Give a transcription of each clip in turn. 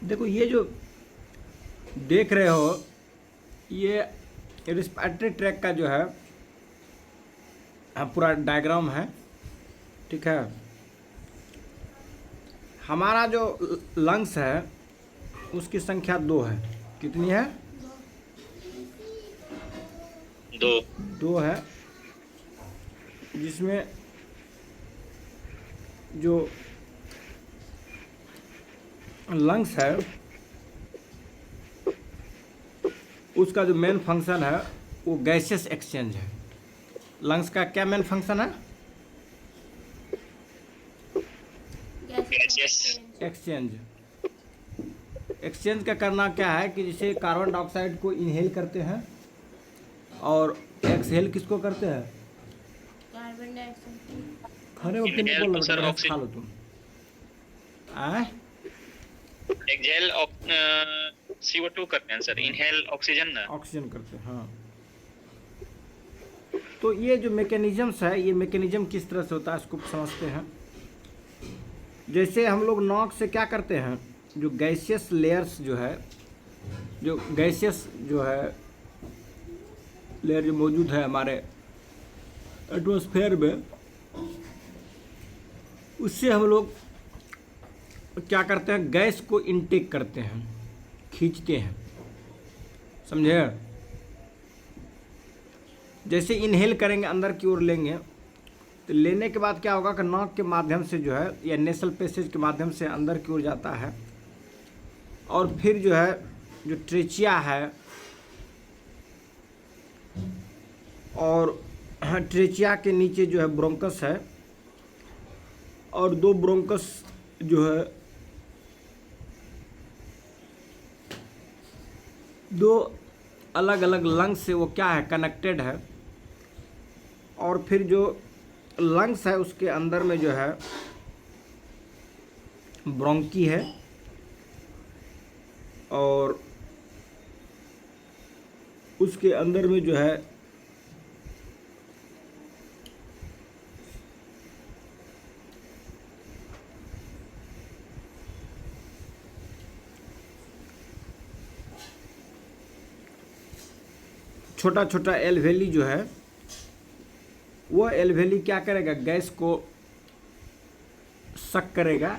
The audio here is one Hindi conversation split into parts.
देखो ये जो देख रहे हो, ये रिस्पिरेटरी ट्रैक का जो है पूरा डायग्राम है। ठीक है, हमारा जो लंग्स है उसकी संख्या 2 है। कितनी है? दो। 2 है, जिसमें जो लंग्स है उसका जो मेन फंक्शन है वो गैसेस एक्सचेंज है। लंग्स का क्या मेन फंक्शन है? गैसेस। एक्सचेंज। एक्सचेंज का करना क्या है कि जैसे कार्बन डाइऑक्साइड को इनहेल करते हैं और एक्सहेल किसको करते हैं? Carbon dioxide. खाने वक्त नहीं इनहेल बोल तो रहा, सर बेटा खा ऑक्सीजन, लो तुम। आए एक्सहेल CO2 करते हैं सर, इनहेल ऑक्सीजन ना। ऑक्सीजन करते हैं, हाँ। तो ये जो मैकेनिज्म्स है, ये मैकेनिज्म किस तरह से होता है इसको समझते हैं। जैसे हम लोग नॉक से क्या करते हैं, जो गैसियस लेयर्स जो है, जो गैसियस जो है लेयर जो मौजूद है हमारे एटमॉस्फेयर में, उससे हम लोग क्या करते हैं, गैस को इनटेक करते हैं, खींचते हैं। समझे? जैसे इनहेल करेंगे, अंदर की ओर लेंगे, तो लेने के बाद क्या होगा कि नाक के माध्यम से जो है या नेसल पैसेज के माध्यम से अंदर की ओर जाता है, और फिर जो है जो ट्रेचिया है, और ट्रेचिया के नीचे जो है ब्रोंकस है, और 2 ब्रोंकस जो है, 2 अलग अलग लंग्स से वो क्या है, कनेक्टेड है। और फिर जो लंग्स है उसके अंदर में जो है ब्रोंकी है, और उसके अंदर में जो है छोटा छोटा एल्वेली जो है, वो एल्वेली क्या करेगा, गैस को सक करेगा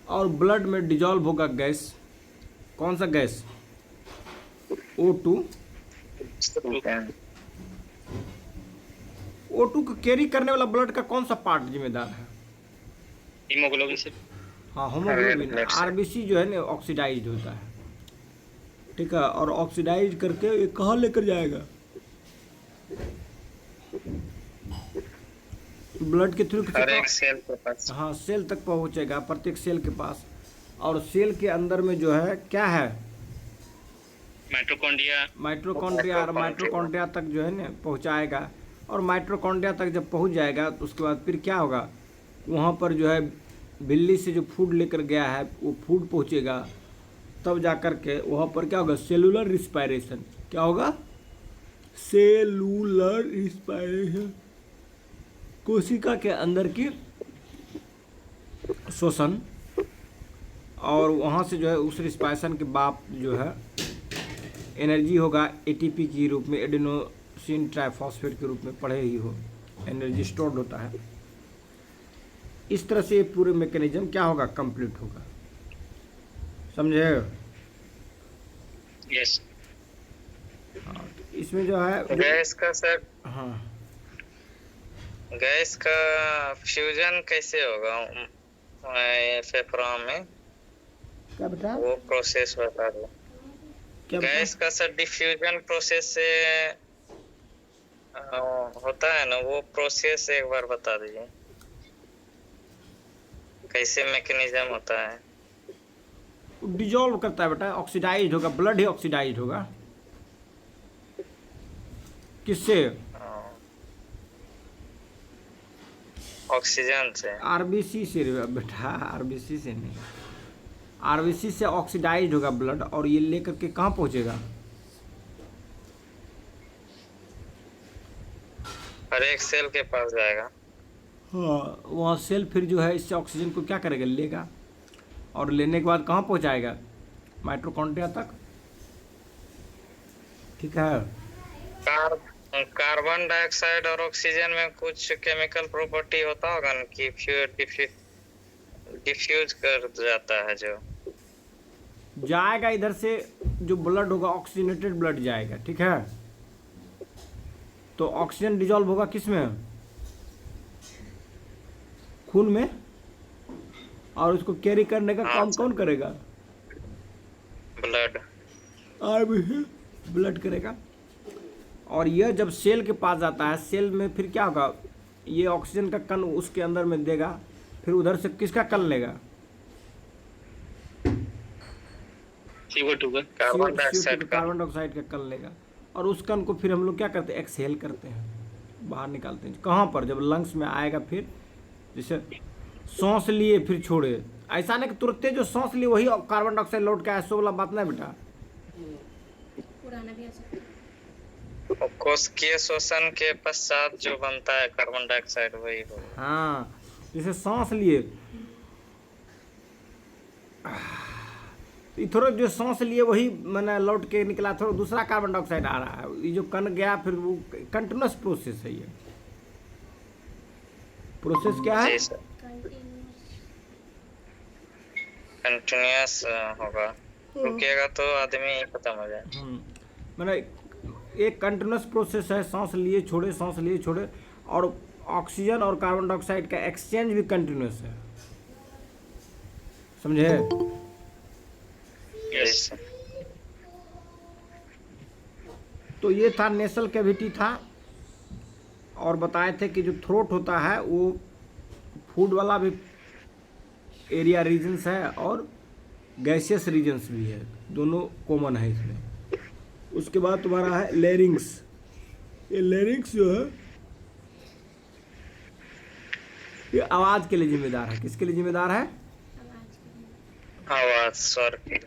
और ब्लड में डिजॉल्व होगा गैस। कौन सा गैस? O2। O2 को कैरी करने वाला ब्लड का कौन सा पार्ट जिम्मेदार है? हीमोग्लोबिन से। हाँ, होमोग्लोबिन। आरबीसी जो है ना ऑक्सीडाइज्ड होता है। ठीक है, और ऑक्सीडाइज करके ये कहाँ लेकर जाएगा? ब्लड के थ्रू हर एक सेल के पास। हाँ, सेल तक पहुँचेगा, प्रत्येक सेल के पास। और सेल के अंदर में जो है क्या है, माइटोकॉन्ड्रिया। माइटोकॉन्ड्रिया। और माइटोकॉन्ड्रिया तक जो है ना पहुँचाएगा, और माइटोकॉन्ड्रिया तक जब पहुँच जाएगा तो उसके बाद फिर क्या होगा, वहाँ पर जो है बिल्ली से जो फूड लेकर गया है वो फूड पहुँचेगा, तब जा कर के वहाँ पर क्या होगा, सेलुलर रिस्पायरेशन। क्या होगा? Cellular respiration. कोशिका के अंदर की श्वसन, और वहाँ से जो है उस रिस्पायरेशन के बाद जो है एनर्जी होगा एटीपी के रूप में, एडेनोसिन ट्राइफॉस्फेट के रूप में, पढ़े ही हो, एनर्जी स्टोर्ड होता है। इस तरह से ये पूरे मैकेनिज्म क्या होगा, कंप्लीट होगा। समझे? यस। हाँ, तो इसमें जो है गैस का सर, हाँ, गैस का फ्यूजन कैसे होगा फेफड़ों में, क्या बेटा? वो प्रोसेस बता दो। क्या गैस का सर डिफ्यूजन प्रोसेस से होता है ना, वो प्रोसेस एक बार बता दीजिए, कैसे मैकेनिज्म होता है। डिजॉल्व करता है बेटा, ऑक्सीडाइज होगा, ब्लड ही ऑक्सीडाइज होगा। किससे? ऑक्सीजन से। आरबीसी से बेटा, आरबीसी से नहीं, आरबीसी से ऑक्सीडाइज होगा ब्लड, और ये लेकर के कहाँ पहुँचेगा? हर एक सेल के पास जाएगा। हाँ, वहाँ सेल फिर जो है इससे ऑक्सीजन को क्या करेगा, लेगा, और लेने के बाद कहाँ पहुँचाएगा? माइटोकॉन्ड्रिया तक। ठीक है। कार्बन डाइऑक्साइड और ऑक्सीजन में कुछ केमिकल प्रॉपर्टी होता होगा ना कि डिफ्यूज कर जाता है जो जाएगा इधर से, जो ब्लड होगा ऑक्सीजनेटेड ब्लड जाएगा। ठीक है। तो ऑक्सीजन डिजॉल्व होगा किस में? खून में। और उसको कैरी करने का काम कौन करेगा? ब्लड। ब्लड करेगा। और यह जब सेल के पास जाता है, सेल में फिर क्या होगा? ये ऑक्सीजन का कण उसके अंदर में देगा, फिर उधर से किसका कण लेगा? CO2 का। कार्बन डाइऑक्साइड का। कार्बन डाइऑक्साइड का कण लेगा। और उस कण को फिर हम लोग क्या करते हैं? एक्सहेल करते हैं, बाहर निकालते हैं। कहाँ पर? जब लंग्स में आएगा। फिर जैसे सांस लिए फिर छोड़े, ऐसा नहीं कि तुरंत जो सांस लिए वही कार्बन डाइऑक्साइड लौट के आए, सो वाला बात नहीं बेटा। पुराना भी आ सकता है। कोशिकीय शोषण के पश्चात जो बनता है कार्बन डाइऑक्साइड वही होगा। हाँ, जैसे सांस लिए, थोड़ा जो सांस लिए वही मैंने लौट के निकला, थोड़ा दूसरा कार्बन डाइऑक्साइड आ रहा है। ये जो कण गया फिर वो कंटिन्यूस प्रोसेस है। ये प्रोसेस क्या है? जी सर, कंटिन्यूअस होगा, रुकेगा तो आदमी खत्म हो जाए। मैंने एक कंटिन्यूस प्रोसेस है, सांस लिए छोड़े, सांस लिए छोड़े। और ऑक्सीजन और कार्बन डाइऑक्साइड का एक्सचेंज भी कंटिन्यूस है, समझे? Yes sir. तो ये था नेसल कैविटी था। और बताए थे कि जो थ्रोट होता है वो फूड वाला भी एरिया रीजन्स है और गैसियस रीजन्स भी है, दोनों कॉमन है इसमें। उसके बाद तुम्हारा है लेरिंग्स। ये लेरिंग्स जो है ये आवाज़ के लिए जिम्मेदार है। किसके लिए जिम्मेदार है? आवाज, स्वर की।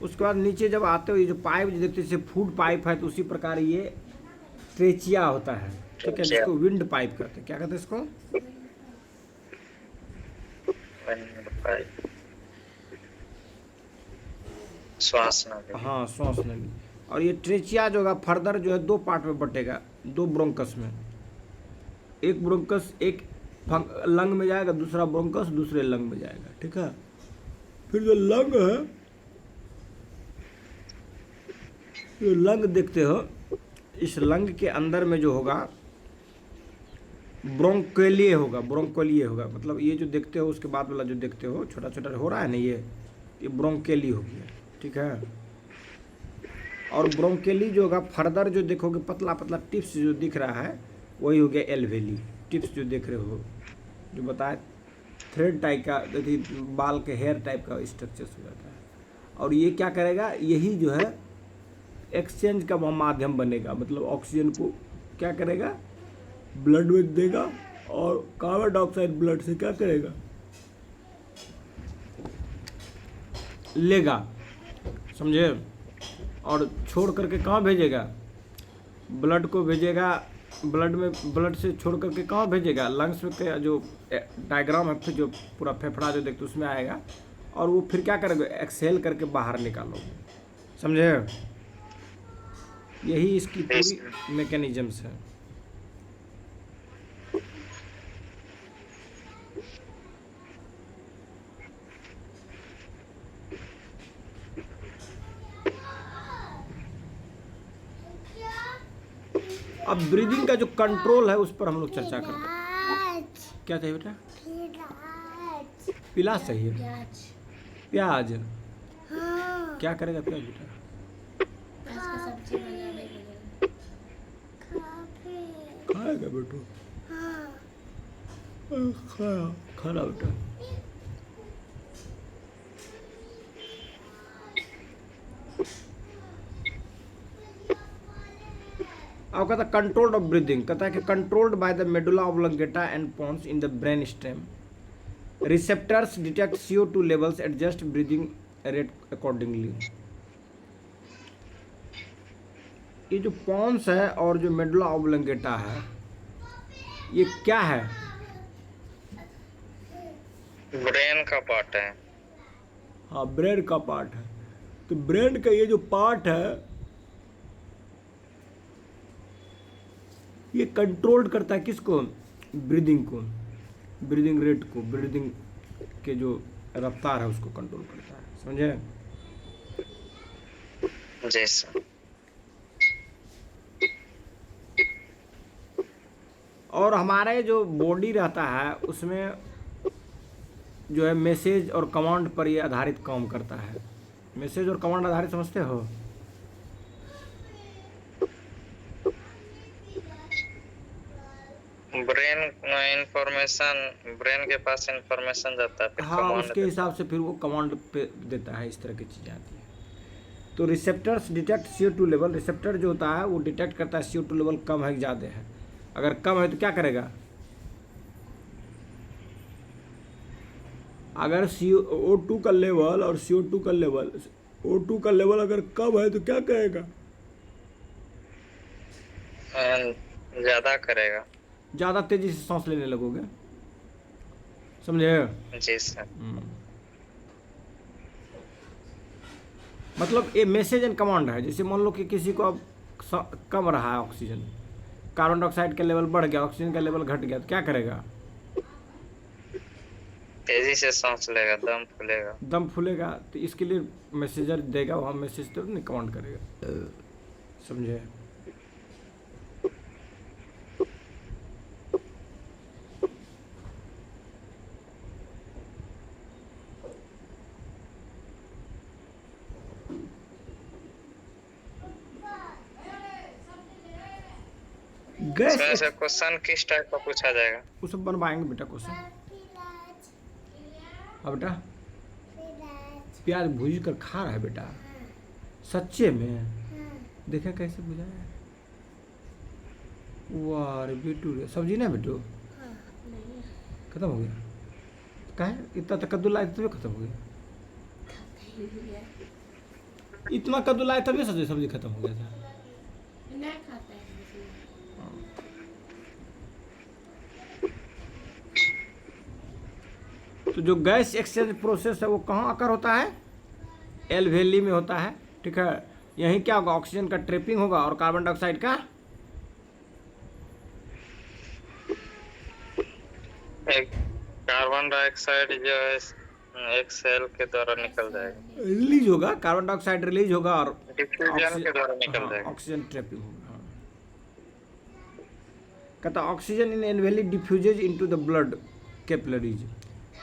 उसके बाद नीचे जब आते हो, ये जो पाइप जो देखते हैं जैसे फूड पाइप है, तो उसी प्रकार ये ट्रेचिया होता है। ठीक है, जिसको विंड पाइप कहते हैं। क्या कहते हैं इसको? श्वास नली। हाँ, श्वास नली। और ये ट्रेचिया जो होगा फर्दर जो है दो पार्ट में बटेगा, दो ब्रोंकस में। एक ब्रोंकस एक लंग में जाएगा, दूसरा ब्रोंकस दूसरे लंग में जाएगा। ठीक है। फिर जो लंग है, जो लंग देखते हो, इस लंग के अंदर में जो होगा ब्रोंकोलिए होगा। ब्रोंकोलिए होगा मतलब ये जो देखते हो उसके बाद वाला जो देखते हो छोटा छोटा हो रहा है ना, ये ब्रोंकेली हो गया। ठीक है। और ब्रोंकेली जो होगा फर्दर जो देखोगे पतला पतला टिप्स जो दिख रहा है वही हो गया एल्वेली। टिप्स जो देख रहे हो जो बताए थ्रेड टाइप का, बाल के हेयर टाइप का स्ट्रक्चर हो जाता है। और ये क्या करेगा? यही जो है एक्सचेंज का माध्यम बनेगा। मतलब ऑक्सीजन को क्या करेगा? ब्लड में देगा और कार्बन डाइऑक्साइड ब्लड से क्या करेगा? लेगा, समझे? और छोड़ करके कहाँ भेजेगा? ब्लड को भेजेगा। ब्लड में, ब्लड से छोड़ करके कहाँ भेजेगा? लंग्स में का जो डायग्राम है, फिर जो पूरा फेफड़ा जो देखते उसमें आएगा। और वो फिर क्या करेगा? एक्सहेल करके बाहर निकालोगे, समझे? यही इसकी पूरी मैकेनिज्म्स है। अब ब्रीदिंग का जो कंट्रोल है उस पर हम लोग चर्चा करते हैं। क्या चाहिए बेटा? पिलास चाहिए। प्याज। प्याज। क्या करेगा प्याज बेटा? प्याज का सब्जी बनाएगा। खाएगा बेटो? खाया, खाना बेटा। अब कहता है कंट्रोल्ड ऑफ ब्रीदिंग। कहता है कि controlled by the medulla oblongata and pons in the brain stem. Receptors detect CO2 levels, adjust breathing rate accordingly. ये जो पोन्स है और जो मेडुला ऑब्लोंगेटा है, ये क्या है? ब्रेन का पार्ट है। हाँ, ब्रेन का पार्ट है। तो ब्रेन का ये जो पार्ट है, ये कंट्रोल करता है किसको? ब्रीदिंग को, ब्रीदिंग रेट को, ब्रीदिंग के जो रफ्तार है उसको कंट्रोल करता है। समझे? जी सर। और हमारे जो बॉडी रहता है उसमें जो है मैसेज और कमांड पर ये आधारित काम करता है। मैसेज और कमांड आधारित समझते हो? ब्रेन इंफॉर्मेशन, ब्रेन के पास इंफॉर्मेशन जाता है, फिर हाँ, कमांड उसके हिसाब से फिर वो कमांड पे देता है। इस तरह की चीज़ें आती है। तो receptors detect CO2 level. Receptor जो होता है वो डिटेक्ट करता है CO2 लेवल कम है कि ज़्यादा है। अगर कम है तो क्या करेगा? अगर CO2 का लेवल और CO2 का लेवल, O2 का लेवल अगर कम है तो क्या करेगा? ज्यादा करेगा। ज़्यादा तेजी से सांस लेने लगोगे। समझे? जी सर। मतलब ये मैसेज एंड कमांड है। जैसे मान लो कि किसी को अब कम रहा है ऑक्सीजन, कार्बन डाइऑक्साइड का लेवल बढ़ गया, ऑक्सीजन का लेवल घट गया, तो क्या करेगा? तेजी से सांस लेगा, दम फूलेगा। दम फूलेगा। तो इसके लिए मैसेजर देगा, वहाँ मैसेज तो नहीं कमांड करेगा। समझे? गैस सर ऐसा क्वेश्चन किस टाइप का पूछा जाएगा? वो सब बनवाएंगे बेटा क्वेश्चन। हाँ बेटा, प्याज भूज कर खा रहा है बेटा? सच्चे में? देखा कैसे बुझाया? वाह रे बेटू रे, सब्जी ना बेटू नहीं खत्म हो गया? काहे इतना तक कद्दू लाए तभी खत्म हो गया? इतना कद्दू लाए तभी सब्जी खत्म हो गया था। नहीं खाता है इसलिए। तो जो गैस एक्सचेंज प्रोसेस है वो कहाँ आकर होता है? एल्वेली में होता है। ठीक है, यहीं क्या होगा? ऑक्सीजन का ट्रैपिंग होगा और कार्बन डाइऑक्साइड का कार्बन डाइऑक्साइड जो है एक सेल के द्वारा निकल जाएगा, रिलीज होगा। कार्बन डाइऑक्साइड रिलीज होगा और डिफ्यूजन के द्वारा निकल जाएगा। ऑक्सीजन ट्रैपिंग होगा। हाँ। कहता oxygen in alveoli diffuses into the blood capillaries.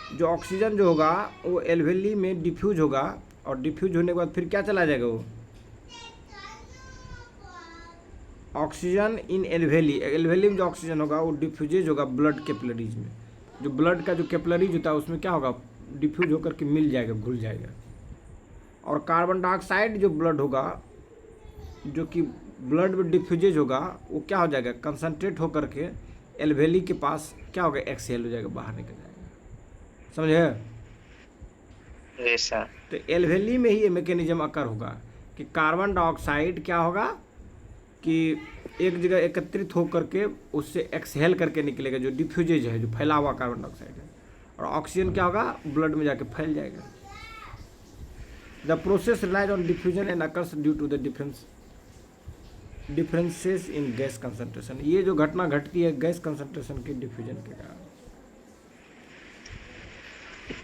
जो ऑक्सीजन जो होगा वो एल्वेली में डिफ्यूज होगा और डिफ्यूज होने के बाद फिर क्या चला जाएगा? वो ऑक्सीजन इन एल्वेली, एल्वेली में जो ऑक्सीजन होगा वो डिफ्यूजेज होगा ब्लड कैपिलरीज में। जो ब्लड का जो कैपिलरीज होता है उसमें क्या होगा? डिफ्यूज होकर के मिल जाएगा, घुल जाएगा। और कार्बन डाइऑक्साइड जो ब्लड होगा, जो कि ब्लड में डिफ्यूजेज होगा, वो क्या हो जाएगा? कंसनट्रेट होकर के एल्वेली के पास क्या होगा? एक्सहेल हो जाएगा, बाहर निकल जाएगा। समझे? जी सर। तो एल्वेली में ही ये मैकेनिज्म अकर होगा कि कार्बन डाइऑक्साइड क्या होगा कि एक जगह एकत्रित होकर के उससे एक्सहेल करके निकलेगा, जो डिफ्यूजेज है, जो फैला हुआ कार्बन डाइऑक्साइड है। और ऑक्सीजन क्या होगा? ब्लड में जाके फैल जाएगा। The process relies on diffusion and occurs due to the differences in gas concentration. ये जो घटना घटती है गैस कंसंट्रेशन के डिफ्यूजन के कारण।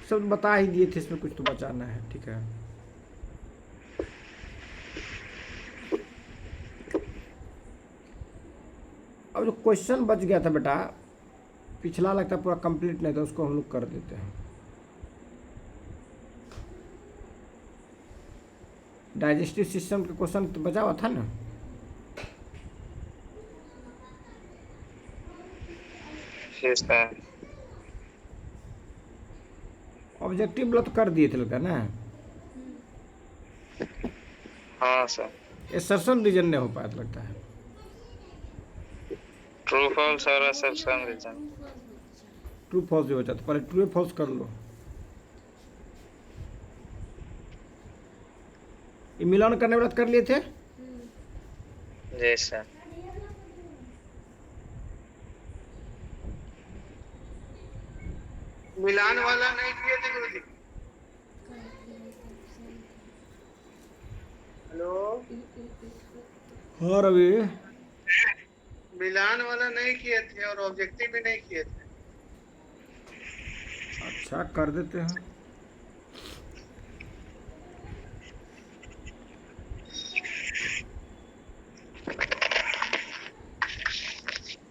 सब बता ही दिए थे, इसमें कुछ तो बचाना है। ठीक है, अब जो क्वेश्चन बच गया था बेटा, पिछला लगता है पूरा कंप्लीट नहीं था, उसको हम लोग कर देते हैं। डाइजेस्टिव सिस्टम का क्वेश्चन तो बचा हुआ था ना? ऑब्जेक्टिव वाला तो कर दिए थे लगता है ना? हाँ सर। एसर्शन रीजन नहीं हो पाया था लगता है। ट्रू फॉल्स और असर्शन रीजन। ट्रू फॉल्स भी बचा था, पहले ट्रू फॉल्स कर लो। ये मिलान करने वाला कर लिए थे? जी सर। मिलान वाला नहीं किए थे गुरुजी। हेलो, और अभी मिलान वाला नहीं किए थे और ऑब्जेक्टिव भी नहीं किए थे। अच्छा कर देते हैं।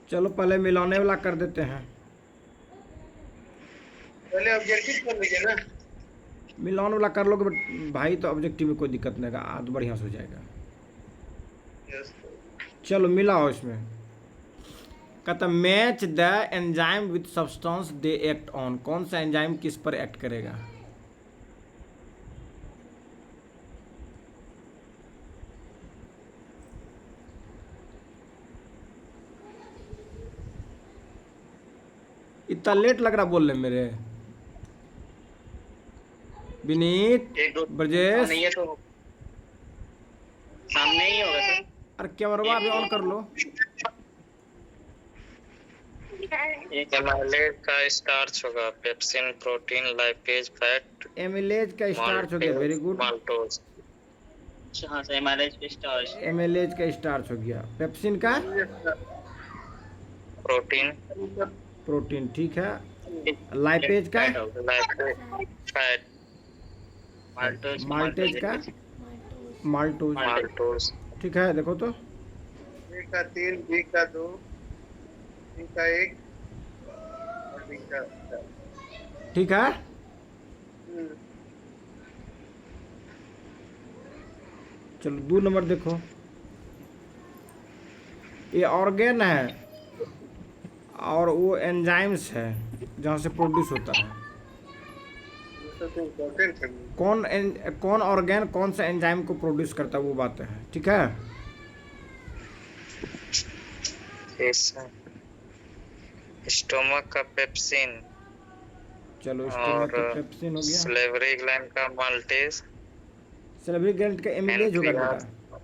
चलो पहले मिलाने वाला कर देते हैं। पहले ऑब्जेक्टिव कर लीजिए ना। मिलान वाला कर लोगे भाई तो ऑब्जेक्टिव में कोई दिक्कत नहीं होगा, तो बढ़िया से हो जाएगा। यस। चलो मिलाओ इसमें। कहता match the enzyme with substance they act on, कौन सा एंजाइम किस पर एक्ट करेगा। इतना लेट लग रहा बोलने मेरे। विनीत, एक दो ब्रजेश, नहीं है तो सामने ही होगा सर। अरे कैमरा भी ऑन कर लो। एक एमाइलेज का स्टार्च होगा, pepsin, protein, lipase, fat, amylase का स्टार्च हो गया, वेरी गुड। माल्टोज। हाँ सर, एमआरएच के स्टार्च। एमिलेज का स्टार्च हो गया। पेप्सिन का प्रोटीन, प्रोटीन, ठीक है। लाइपेज का लाइपेज, फैट, माल्टोज माल्टेज का माल्टोज, माल्टोज। ठीक है। देखो तो ए का 3, बी का 2, सी का 1 और डी का 4। ठीक है। चलो 2 नंबर देखो। ये ऑर्गेन है और वो एंजाइम्स है जहाँ से प्रोड्यूस होता है। ये तो इम्पोर्टेंट है। कौन ऑर्गेन कौन सा एंजाइम को प्रोड्यूस करता है वो बात है, ठीक है। स्टोमक का पेप्सिन, चलो और स्टोमक का पेप्सिन हो गया। सलेवरी ग्लैंड का माल्टेज, सेलेब्री ग्लैंड का एमिलेज होगा पेनक्रियास। बेटा।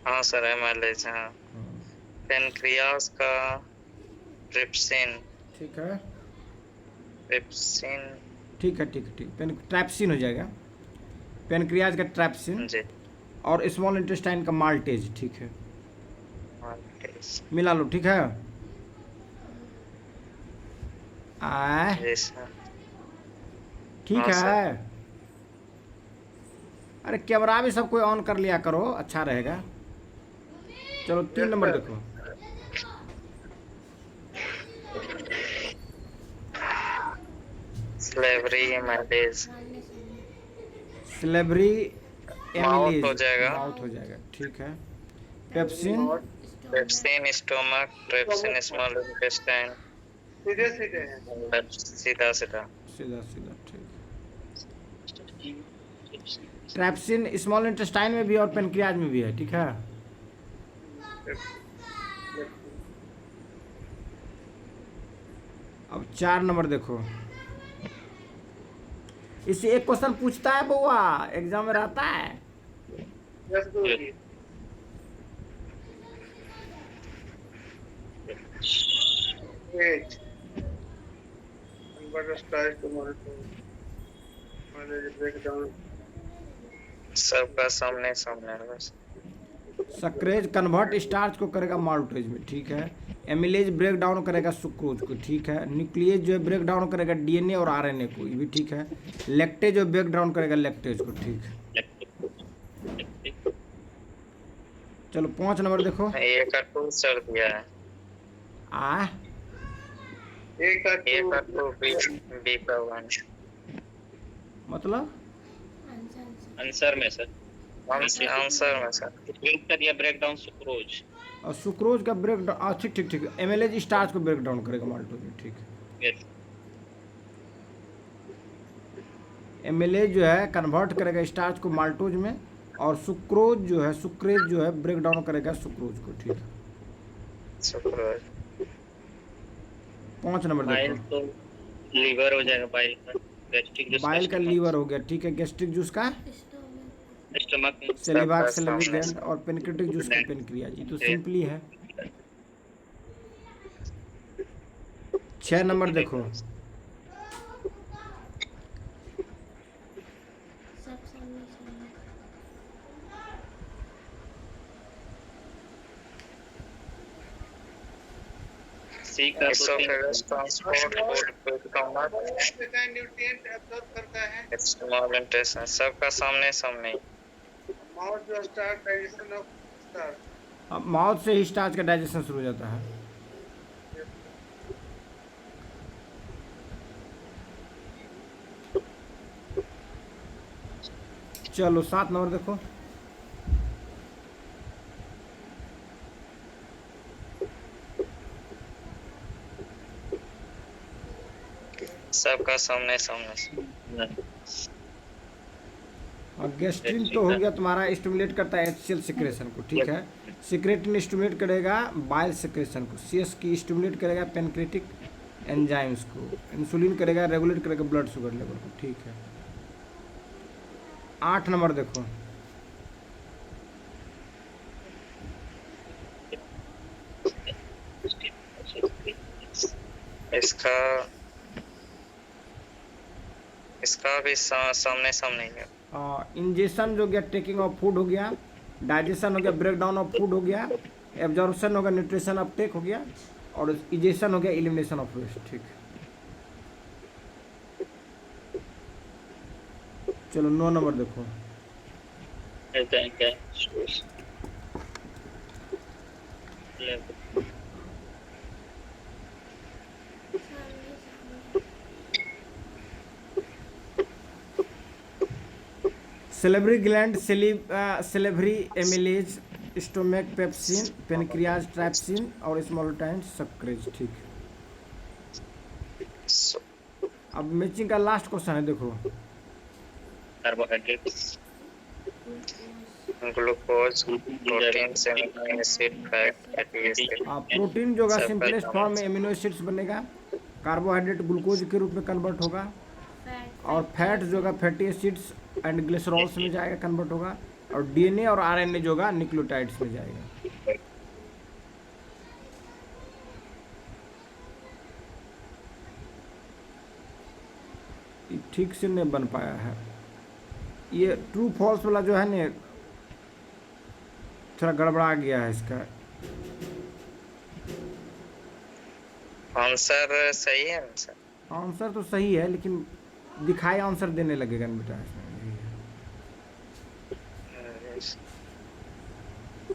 हाँ सर, एमाइलेज। हाँ, पेनक्रियास का ट्रिप्सिन, ठीक है, ट्रिप्सिन ठीक है, ठीक है, ठीक। ट्रैप्सिन हो जाएगा, पेनक्रियाज का ट्रैप्सिन। जी, और स्मॉल इंटेस्टाइन का माल्टेज, ठीक है। माल्टेज। मिला लो, ठीक है। जी सर। ठीक हाँ, है। सर। अरे कैमरा भी सब कोई ऑन कर लिया करो, अच्छा रहेगा। चलो 3 नंबर देखो। Slavery, amylase, salivary mouth amylase हो जाएगा। माउथ हो जाएगा, ठीक है। Pepsin, pepsin stomach, trypsin small intestine. सीधे सीधे हैं। सीधा सीधा। सीधा सीधा, ठीक। ट्रैप्सिन स्मॉल इंटेस्टाइन में भी और पेनक्रियाज में भी है, ठीक है। अब 4 नंबर देखो। इससे एक क्वेश्चन पूछता है बउआ, एग्जाम में रहता है। Yes guruji. As convert starch to maltose breakdown. सबका सामने सामने है बस। सक्रेज कन्वर्ट स्टार्च को करेगा माल्टोज में, ठीक है। एमिलेज ब्रेक डाउन करेगा सुक्रोज को, ठीक है। न्यूक्लियस जो है ब्रेक डाउन करेगा डीएनए और आरएनए को, ये भी ठीक है। लैक्टेज जो ब्रेक डाउन करेगा लैक्टेज को, ठीक है। चलो 5 नंबर देखो। ए का 2 सर दिया है। ए का ए 2, का 2, बी का 1। मतलब आंसर में सर, आंसर में सर। लिंक कर दिया ब्रेक डाउन सुक्रोज। और सुक्रोज का ब्रेक डाउन, ठीक ठीक ठीक। एमिलेज स्टार्च को ब्रेक डाउन करेगा माल्टोज में, ठीक है। यस। एमिलेज जो है कन्वर्ट करेगा स्टार्च को माल्टोज में, और सुक्रोज जो है ब्रेक डाउन करेगा सुक्रोज को, ठीक है। सुक्रोज। 5 नंबर बाइल देखो। तो लीवर हो जाएगा, बाइल का। गैस्ट्रिक जूस बाइल का लीवर हो गया, ठीक है। गैस्ट्रिक जूस का स्टमक। सेलिवाक सबका सेलेब्री सामने। ग्लैंड, और पेनक्रियाटिक जूस का पेनक्रियाज। ये तो सिंपली है। 6 नंबर देखो, सब सामने सामने। सी का oesophagus transport food stomach nutrient absorb करता है। स्मॉल इंटेस्टाइन सबका सामने सामने। माउथ जो स्टार्ट डाइजेशन ऑफ स्टार्च। अब माउथ से ही स्टार्च का डाइजेशन शुरू हो जाता है। चलो 7 नंबर देखो, सबका सामने सामने। और गैस्ट्रिन तो हो गया तुम्हारा, स्टिमुलेट करता है HCl सिक्रेशन को, ठीक है। सिक्रेटिन स्टिमुलेट करेगा बाइल सिक्रेशन को, CS की स्टिमुलेट करेगा पेनक्रेटिक एंजाइम्स को, इंसुलिन करेगा रेगुलेट करेगा ब्लड शुगर लेवल को, ठीक है। 8 नंबर देखो, इसका इसका भी सामने सामने ही है। इंजेशन जो गया टेकिंग ऑफ फूड हो गया, डाइजेशन हो गया ब्रेक डाउन ऑफ फूड हो गया, एब्जॉर्प्शन हो गया न्यूट्रिशन अपटेक हो गया, और इजेशन हो गया एलिमिनेशन ऑफ वेस्ट, ठीक है। चलो 9 नंबर देखो, सामने सामने। Salivary gland, salivary amylase, stomach pepsin, pancreas trypsin और स्मॉलोटाइन सक्रेज, ठीक है। अब मैचिंग का लास्ट क्वेश्चन है, देखो carbohydrates, glucose, protein, amino acid, fat, fatty acid. Protein जो होगा सिंपलेस्ट फॉर्म में एमिनो एसिड्स बनेगा, कार्बोहाइड्रेट ग्लूकोज के रूप में कन्वर्ट होगा, फैट और फैट जो होगा फैटी एसिड्स एंड ग्लिसरॉल्स में जाएगा कन्वर्ट होगा, और DNA और RNA जो होगा न्यूक्लियोटाइड्स में जाएगा। ये ठीक से नहीं बन पाया है, ये ट्रू फॉल्स वाला जो है ना थोड़ा गड़बड़ा गया है इसका। आंसर सही है ना सर? आंसर तो सही है, लेकिन दिखाई आंसर देने लगेगा ना बेटा इसमें।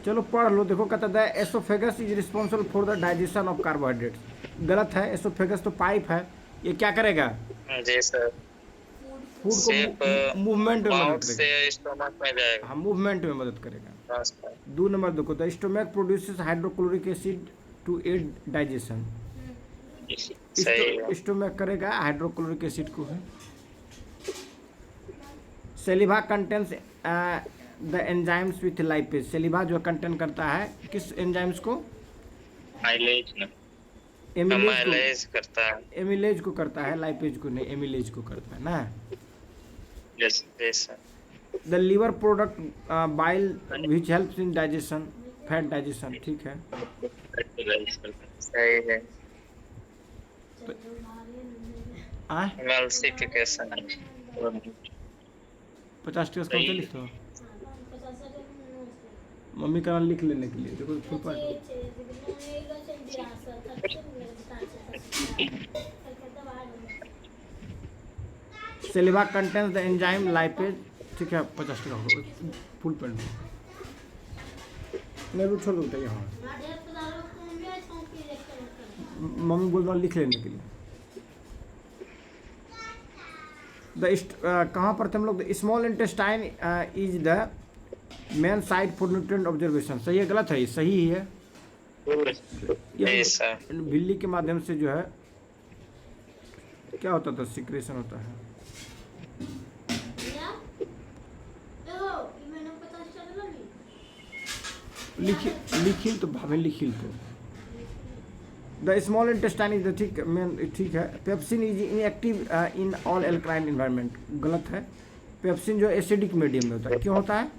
चलो पढ़ लो, देखो कहता है oesophagus is responsible for the digestion of carbohydrates. गलत है, एसोफेगस तो पाइप है, ये क्या करेगा? जी सर, फूड सिर्फ को मूवमेंट में माउथ मदद करेगा। से स्टमक में जाएगा। हाँ, मूवमेंट में मदद करेगा। ट्रांसफर। 2 नंबर देखो, the stomach produces hydrochloric acid to aid digestion. सही है। स्टोमक करेगा हाइड्रोक्लोरिक एसिड को है। Saliva contains the enzymes with lipase. Saliva जो कंटेन करता है किस एंजाइम्स को? माइलेज ना, माइलेज करता है। एमिलेज को करता है, लाइपेज को नहीं, एमिलेज को करता है ना। Yes ji sir. The liver product bile which helps in digestion, fat digestion, ठीक है। सही है। आए एमल्सिफिकेशन। 50 का लिख दो, मम्मी का लिख लेने के लिए। देखो full point saliva contains the enzyme lipase, ठीक है। 50 होगा फुल पॉइंट। नहीं वो छोड़ दो यहाँ, मम्मी बोल रहा लिख लेने के लिए। कहाँ पर थे हम लोग? The small intestine is the main site for nutrient observation. सही है गलत है? ये सही ही है। जी सर। बिल्ली के माध्यम से जो है क्या होता था? सिक्रेशन होता है। लिखिल तो भावे लिखिल तो the small intestine is the, ठीक मेन, ठीक है। Pepsin is inactive in all alkaline environment. गलत है। पेप्सिन जो एसिडिक मीडियम में होता है। क्यों होता है?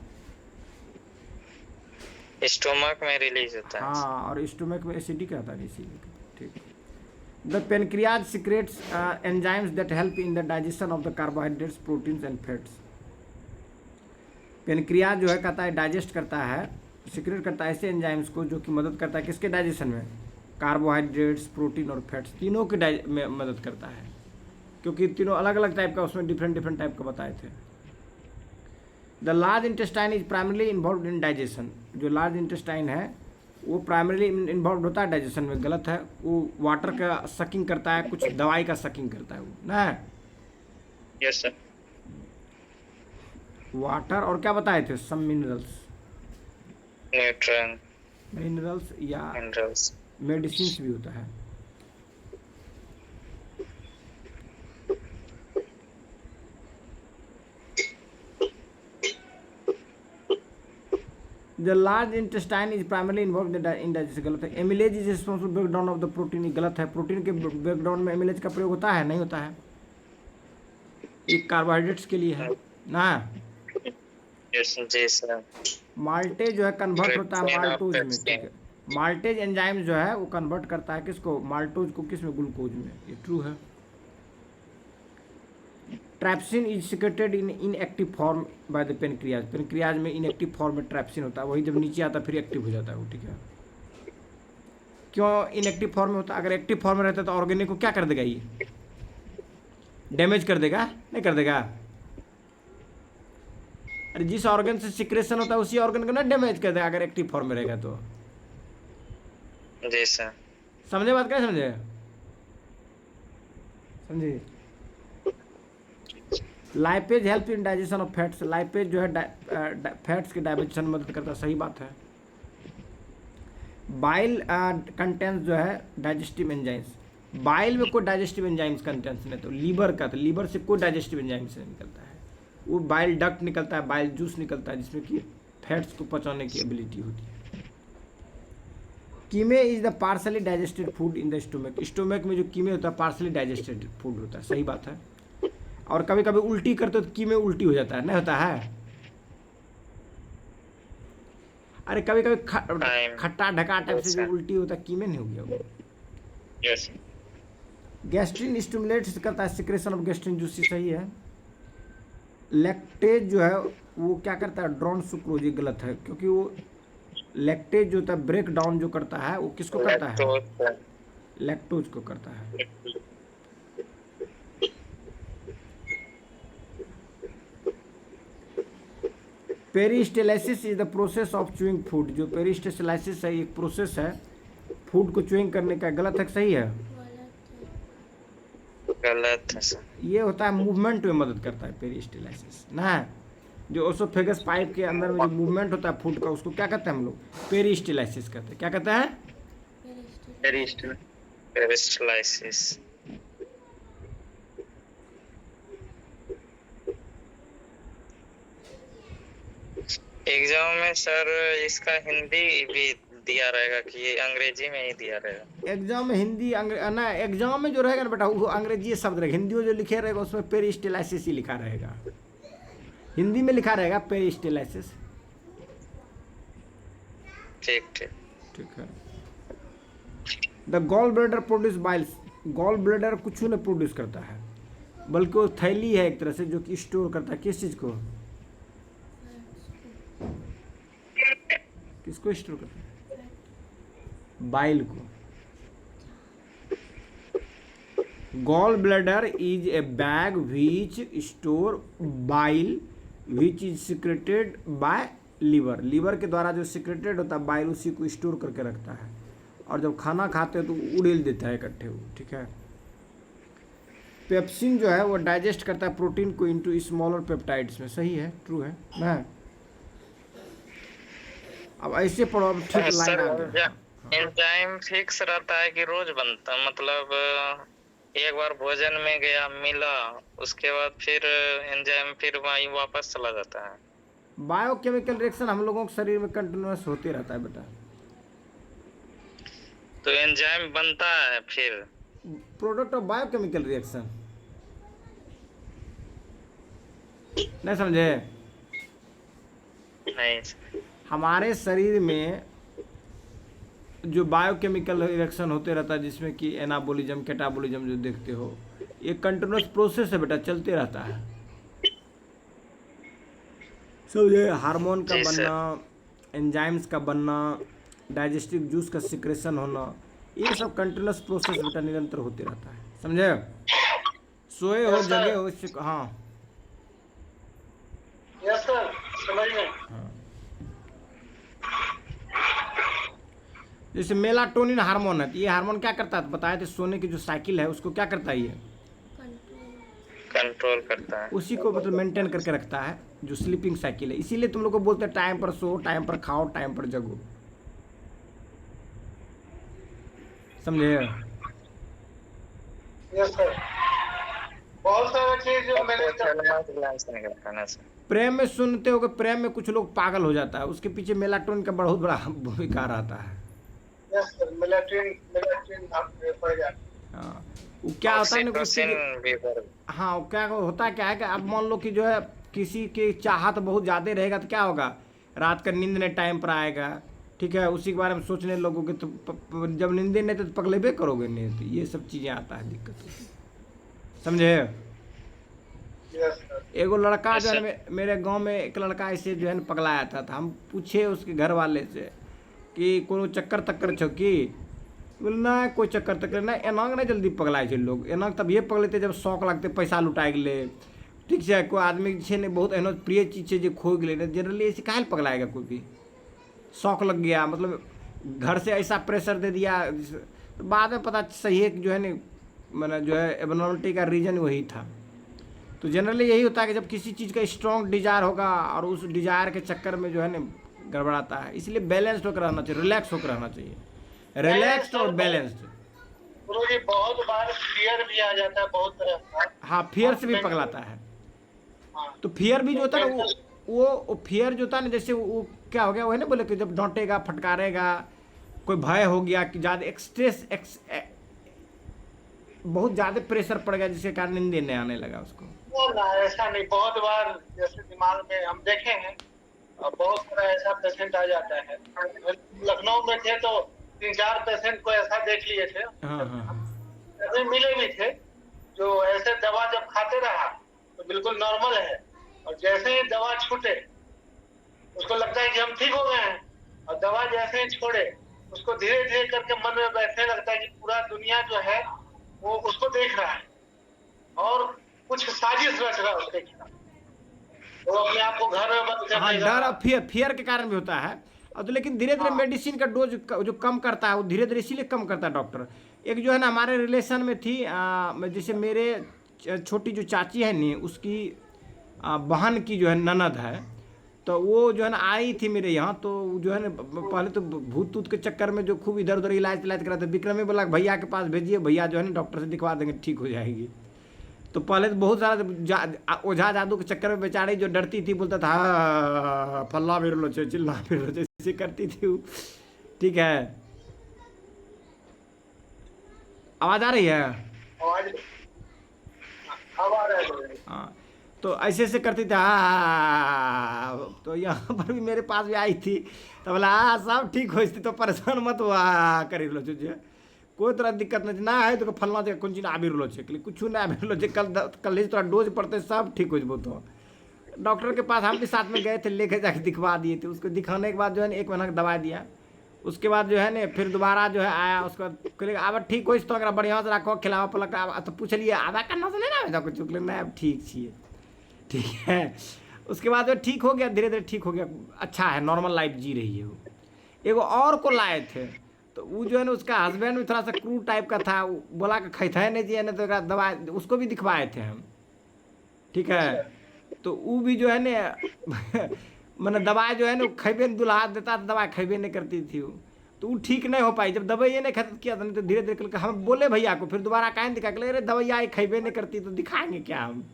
स्टोमक में रिलीज होता है। हाँ, और स्टोमक में एसिडिक रहता है इसीलिए, ठीक। The pancreas secretes enzymes that help in the digestion of the carbohydrates, proteins and fats. Pancreas जो है कहता है डाइजेस्ट करता है, सिक्रेट करता है ऐसे एंजाइम्स को जो कि मदद करता है किसके डाइजेशन में, कार्बोहाइड्रेट्स, प्रोटीन और फैट्स, तीनों के में मदद करता है, क्योंकि तीनों अलग अलग टाइप का, उसमें डिफरेंट डिफरेंट टाइप का बताए थे। The large intestine is primarily involve in digestion. जो लार्ज इंटेस्टाइन है वो प्राइमरली इन्वॉल्व होता है डाइजेशन में, गलत है। वो वाटर का सकिंग करता है, कुछ दवाई का सकिंग करता है वो ना। Yes sir. वाटर और क्या बताए थे, सम मिनरल्स, न्यूट्रन मिनरल्स या मिनरल्स। मेडिसिन भी होता है। The large intestine is primarily involve in digestion, गलत है। Amylase is responsible breakdown of the protein, ये गलत है। प्रोटीन के ब्रेकडाउन में एमिलेज का प्रयोग होता है, नहीं होता है, ये कार्बोहाइड्रेट्स के लिए है ना। Yes ji sir. माल्टेज जो है कन्वर्ट होता है Trypsin और माल्टोज में, pepsin। ठीक है। माल्टेज एंजाइम जो है वो कन्वर्ट करता है किसको, माल्टोज को, किस में, ग्लूकोज में, ये ट्रू है। Trypsin is secreted in inactive form by the pancreas, pancreas में इनएक्टिव फॉर्म में ट्रैप्सिन होता है, वही जब नीचे आता है फिर एक्टिव हो जाता है वो, ठीक है। क्यों इनएक्टिव फॉर्म में होता है, अगर एक्टिव फॉर्म में रहता है तो ऑर्गेनिक को क्या कर देगा, ये डैमेज कर देगा, नहीं कर देगा। अरे जिस ऑर्गन से सिक्रेशन होता है उसी ऑर्गन को ना डैमेज कर देगा अगर एक्टिव फॉर्म में रहेगा तो। जी सर। समझे बात, क्या समझे, समझे। Lipase help in digestion of fats, lipase जो है फैट्स के डाइजेशन में मदद करता है, सही बात है। बाइल कंटेंट्स जो है डाइजेस्टिव एंजाइम्स, बाइल में कोई डाइजेस्टिव एंजाइम्स कंटेंट्स नहीं, तो लीवर का, तो लीवर से कोई डाइजेस्टिव एंजाइम्स नहीं निकलता है, वो बाइल डक्ट निकलता है, बाइल जूस निकलता है जिसमें कि फैट्स को पचाने की एबिलिटी होती है। Chyme is the partially digested food in the stomach, stomach में जो कीमे होता है पार्सली डाइजेस्टेड फूड होता है, सही बात है। और कभी कभी उल्टी करते तो कीमे उल्टी हो जाता है, नहीं होता है। अरे कभी कभी खट्टा ढका टाइप से जो उल्टी होता है, कीमे नहीं हो गया वो। यस। गैस्ट्रिन स्टिमुलेट्स करता है सिक्रेशन ऑफ गैस्ट्रिन जूस, सही है। लैक्टेज जो है वो क्या करता है, ड्रॉन सुक्रोज, ये गलत है, क्योंकि वो लैक्टेज जो होता है ब्रेक डाउन जो करता है वो किसको करता है, लैक्टोज को करता है। Peristalsis is the process of chewing food, जो पेरिस्टेलाइसिस है एक प्रोसेस है फूड को च्यूइंग करने का, गलत है सही है, गलत है सर। ये होता है मूवमेंट में मदद करता है पेरिस्टेलाइसिस ना। जो ओसोफेगस पाइप के अंदर में जो मूवमेंट होता है फूड का उसको क्या कहते हैं हम लोग, पेरिस्टेलाइसिस कहते हैं। क्या कहते हैं, पेरिस्टेलाइसिस। एग्जाम में सर इसका हिंदी भी दिया रहेगा कि ये अंग्रेजी में ही दिया रहेगा? एग्जाम में हिंदी ना, एग्जाम में जो रहेगा ना बेटा वो अंग्रेजी शब्द रहेगा, हिंदी में जो लिखे रहेगा उसमें पेरिस्टेलाइसिस ही लिखा रहेगा, हिंदी में लिखा रहेगा पेरिस्टेलाइसिस। ठीक ठीक ठीक है। The gall bladder produce biles, gall bladder कुछ नहीं प्रोड्यूस करता है बल्कि वो थैली है एक तरह से जो कि स्टोर करता है किस चीज को, किसको स्टोर करता है, बाइल को। Gall bladder is a bag which store bile which is secreted by liver, liver के द्वारा जो सिक्रेटेड होता है बाइल उसी को स्टोर करके रखता है, और जब खाना खाते हैं तो उड़ेल देता है इकट्ठे वो, ठीक है। पेप्सिन जो है वो डाइजेस्ट करता है प्रोटीन को इनटू स्मॉलर पेप्टाइड्स में, सही है, ट्रू है ना। अब ऐसे पढ़ो, अब ठीक लाइन आ गया। एंजाइम फिक्स रहता है कि रोज बनता, मतलब एक बार भोजन में गया मिला उसके बाद फिर एंजाइम फिर वहीं वापस चला जाता है? बायोकेमिकल रिएक्शन हम लोगों के शरीर में कंटिन्यूअस होते रहता है बेटा। तो एंजाइम बनता है फिर प्रोडक्ट ऑफ बायोकेमिकल रिएक्शन, नहीं समझे? नहीं। हमारे शरीर में जो बायोकेमिकल रिएक्शन होते रहता है जिसमें कि एनाबोलिज्म कैटाबोलिज्म जो देखते हो, ये कंटिन्यूस प्रोसेस है बेटा, चलते रहता है। समझे? हार्मोन का जी सर। बनना, एंजाइम्स का बनना, डाइजेस्टिव जूस का सिक्रेशन होना, ये सब कंटिन्यूस प्रोसेस बेटा निरंतर होते रहता है। समझे? सोए हो, जगे हो, इससे हाँ यस सर, समझ गए। जैसे मेलाटोनिन हार्मोन है, तो ये हार्मोन क्या करता है बताए थे, सोने की जो साइकिल है उसको क्या करता है, ये कंट्रोल। कंट्रोल करता है। उसी को मतलब मेंटेन करके रखता है, जो स्लीपिंग साइकिल है। इसीलिए तुम लोग को बोलते हैं टाइम पर सो, टाइम पर खाओ, टाइम पर जगो। समझे? यस सर, बहुत सारा चीज जो मैंने थैलेमस ग्लैंड से निकलता है ना सर। प्रेम में सुनते हो कि प्रेम में कुछ लोग पागल हो जाता है, उसके पीछे मेलाटोनिन का बहुत बड़ा भूमिका रहता है। यस सर, मेलाटोनिन पड़ जाता हाँ, वो क्या होता है ना कि ऑक्सीटोसिन उसकी- भी बढ़- हाँ, वो क्या होता क्या है कि अब मान लो कि जो है किसी की चाहत बहुत ज़्यादा रहेगा तो क्या होगा, रात का नींद नहीं टाइम पर आएगा, ठीक है, उसी के बारे में सोचने लगोगे तो जब नींद नहीं तो पगलेबे करोगे नहीं, तो ये सब चीज़ें आता है दिक्कत। समझे? Yes sir. एगो लड़का Yes, जो है sir. मेरे गांव में एक लड़का ऐसे जो है ना पगलाया था, हम पूछे उसके घर वाले से कि कोनो चक्कर तक्कर छो की, बोले ना कोई चक्कर तक्कर ना, एनांग नहीं जल्दी पगलाए छे लोग, एनांग तब ये पगलेते जब शौक लगते पैसा लुटाए गेले, ठीक है, कोई आदमी छे ने बहुत एहनो प्रिय चीज छे जो खो गेले ना, जनरली ऐसे काहे ले पगलाएगा कोई भी, शौक लग गया, मतलब घर से ऐसा प्रेशर दे दिया, तो बाद में पता सही है कि जो है ना मैंने जो है एबनॉर्मलिटी का रीजन वही था। तो जनरली यही होता है कि जब किसी चीज़ का स्ट्रॉन्ग डिजायर होगा और उस डिजायर के चक्कर में जो है ना गड़बड़ाता है, इसलिए बैलेंस्ड होकर रहना चाहिए, रिलैक्स होकर रहना चाहिए, रिलैक्स्ड और बैलेंस्ड। गुरु जी, बहुत बार फियर भी आ जाता है बहुत तरह का। हाँ, फियर से भी पगलाता है। हाँ, तो फियर भी जो होता है ना वो फियर जो होता है ना, जैसे वो क्या हो गया, वो है ना बोले कि जब डांटेगा फटकारेगा, कोई भय हो गया कि ज़्यादा बहुत ज़्यादा प्रेशर पड़ गया जिसके कारण नींद नहीं आने लगा उसको। ना ऐसा नहीं, बहुत बार जैसे दिमाग में हम देखे हैं, और बहुत सारा ऐसा पेशेंट आ जाता है। लखनऊ में थे तो 3-4 पेशेंट को ऐसा देख लिए थे, हाँ हाँ हाँ। ऐसे मिले भी थे जो ऐसे दवा जब खाते रहा तो बिल्कुल नॉर्मल है, और जैसे ही दवा छूटे उसको लगता है कि हम ठीक हो गए हैं, और दवा जैसे ही छोड़े उसको धीरे धीरे करके मन में बैठने लगता है कि पूरा दुनिया जो है वो उसको देख रहा है और कुछ साजिश रच रहा है उसके खिलाफ, वो अपने आप को घर में बंद कर हाँ, देगा। डर और फियर के कारण भी होता है। और तो लेकिन धीरे धीरे मेडिसिन का डोज जो कम करता है, वो धीरे धीरे इसीलिए कम करता है डॉक्टर। एक जो है ना हमारे रिलेशन में थी, जैसे मेरे छोटी जो चाची है नी, उसकी बहन की जो है ननद है, तो वो जो है ना आई थी मेरे यहाँ, तो जो है ना पहले तो भूत तूत के चक्कर में जो खूब इधर उधर इलाज करा था, विक्रमी बोला भैया के पास भेजिए, भैया जो है ना डॉक्टर से दिखवा देंगे, ठीक हो जाएगी। तो पहले तो बहुत सारा ओझा जादू के चक्कर में बेचारी जो डरती थी, बोलता था हाँ फल्ला फिर लो चिल्ला फिर लो, जैसे करती थी वो। ठीक है, आवाज़ आ रही है? आवाज अब आ रहा है। हाँ, तो ऐसे ऐसे करती थी हाँ। तो यहाँ पर भी मेरे पास भी आई थी, तो बोला हाँ सब ठीक हो, तो परेशान मत हुआ कर लो तुझे, कोई तरह दिक्कत नहीं ना है, तो फलना जगह कौन चीज आबि रहलो छे, कुछ ना आबि रहलो छे, कल तोरा डोज पड़ते सब ठीक हो जबो। तो डॉक्टर के पास हम भी साथ में गए थे, लेके जाके दिखवा दिए थे। उसको दिखाने के बाद जो है ना 1 महीना का दवा दिया, उसके बाद जो है ना फिर दोबारा जो है आया, उसके बाद कहले अब ठीक हो तो अगर बढ़िया से रखो खिलाओ पलक, तो पूछलिए आधा करना से नहीं ना कुछ, नहीं अब ठीक छिए, ठीक है। उसके बाद जो ठीक हो गया, धीरे धीरे ठीक हो गया, अच्छा है, नॉर्मल लाइफ जी रही है वो। एगो और को लाए थे, तो वो जो है ना उसका हस्बैंड भी थोड़ा सा क्रूड टाइप का था, वो बोला कि खैता है नहीं चाहिए ना, तो दवा उसको भी दिखवाए थे हम, ठीक है। तो वो भी जो है ना मैंने दवाई जो है ना खेबे दुल्हा देता था, दवाई खेबे नहीं करती थी वो, तो वो ठीक नहीं हो पाई। जब दवाई ये नहीं खत्म किया था, तो धीरे धीरे हम बोले भैया को, फिर दोबारा कहें दिखा के अरे दवाइया खेबे नहीं करती तो दिखाएंगे क्या हम,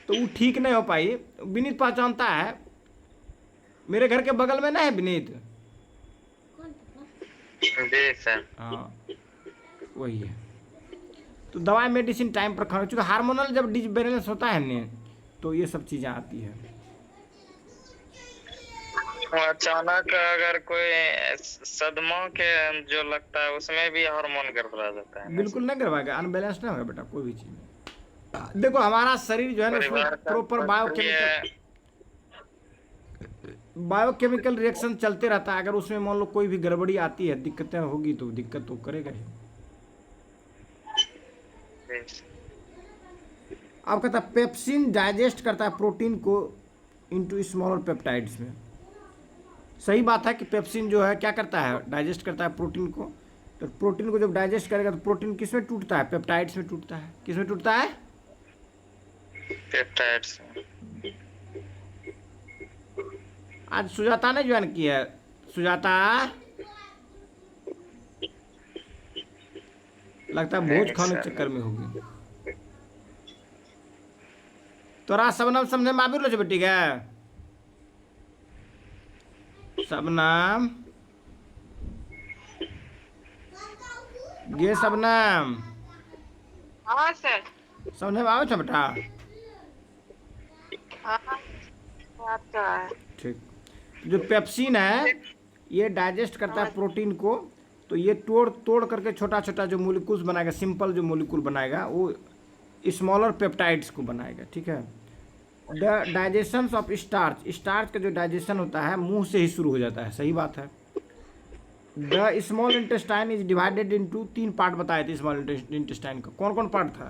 तो वो ठीक नहीं हो पाई। विनीत पहचानता है, मेरे घर के बगल में ना है विनीत? कौन था? जी सर। हाँ वही है। तो दवाई मेडिसिन टाइम पर खाना, क्योंकि हार्मोनल जब डिसबैलेंस होता है ना, तो ये सब चीज़ें आती है। अचानक अगर कोई सदमा के जो लगता है उसमें भी हार्मोन गड़बड़ा जाता है ना? बिल्कुल नहीं करवाएगा, अनबैलेंस नहीं होगा बेटा कोई भी चीज में। देखो हमारा शरीर जो है ना उसमें परिवार का प्रॉपर बायोकेमिकल रिएक्शन चलते रहता है। अगर उसमें मान लो कोई भी गड़बड़ी आती है, दिक्कतें होगी, तो दिक्कत तो करेगा ही। अब कहता है पेप्सिन डाइजेस्ट करता है प्रोटीन को इनटू स्मॉलर पेप्टाइड्स में। सही बात है कि पेप्सिन जो है क्या करता है, डाइजेस्ट करता है प्रोटीन को। तो प्रोटीन को जब डाइजेस्ट करेगा तो प्रोटीन किस में टूटता है, पेप्टाइड्स में टूटता है। किस में टूटता है, पेप्टाइड्स। आज सुजाता ने ज्वाइन किया है। सुजाता लगता है भोज खाने के चक्कर में होगी। तोरा सबनाम समझे में आबि रहलो छै बेटी के? सबनाम गे सबनाम हाँ सर। समझे में आवे छै बेटा? हाँ बात तो है। ठीक। जो पेप्सिन है ये डाइजेस्ट करता है प्रोटीन को, तो ये तोड़ करके छोटा छोटा जो मोलिकुल्स बनाएगा, सिंपल जो मोलिकुल बनाएगा वो स्मॉलर पेप्टाइड्स को बनाएगा। ठीक है। The digestion of starch, starch का जो डाइजेशन होता है मुंह से ही शुरू हो जाता है। सही बात है। The small intestine is divided into 3 part बताए थे स्मॉल इंटेस्टाइन का। कौन कौन पार्ट था?